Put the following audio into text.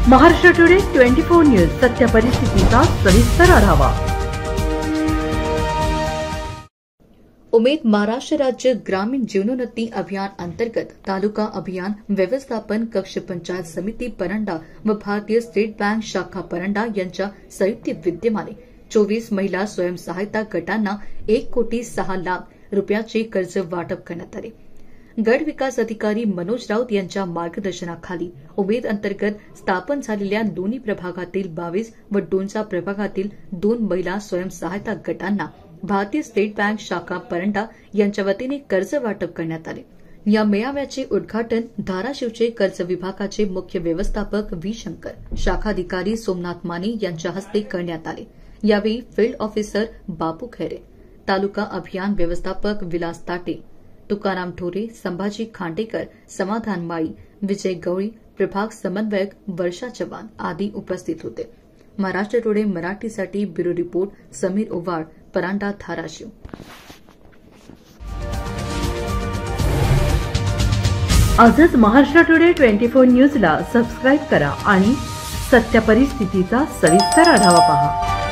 Maharashtra today 24 news सत्य परिस्थितीचा सविस्तर आढावा। उमेद महाराष्ट्र राज्य ग्रामीण जीवनोन्नती अभियान अंतर्गत तालुका अभियान व्यवस्थापन कक्ष पंचायत समिती परंडा व भारतीय स्टेट बँक शाखा परंडा यांच्या संयुक्त विद्यमाने 24 महिला स्वयंसहायता गटांना 1,06,00,000 रुपयाचे कर्ज वाटप करण्यात आले। गट विकास अधिकारी मनोज राऊत यांच्या मार्गदर्शनाखाली उमेद अंतर्गत स्थापन झालेल्या दोन्ही प्रभागातील 22 व डोंजा प्रभागातील 2 महिला स्वयंसहायता गटांना भारतीय स्टेट बँक शाखा परंडा यांच्या वतीने कर्ज वाटप करण्यात आले। या मेळाव्याचे उद्घाटन धाराशिवचे कर्ज विभागाचे मुख्य व्यवस्थापक व्ही शंकर, शाखाधिकारी सोमनाथ माने यांच्या हस्ते करण्यात आले। यावेळी फील्ड ऑफिसर बापू खैरे, तालुका अभियान व्यवस्थापक विलास ताटे, तुकाराम ठोरे, संभाजी खांडेकर, समाधान माळी, विजय गवळी, प्रभाग समन्वयक वर्षा चव्हाण आदी उपस्थित होते। महाराष्ट्र टुडे मराठीसाठी ब्युरो रिपोर्ट समीर ओवाळ, परांडा, धाराशिव। आजच महाराष्ट्र टुडे 24 न्यूजला सबस्क्राइब करा आणि सत्य परिस्थितीचा सविस्तर आढावा पहा।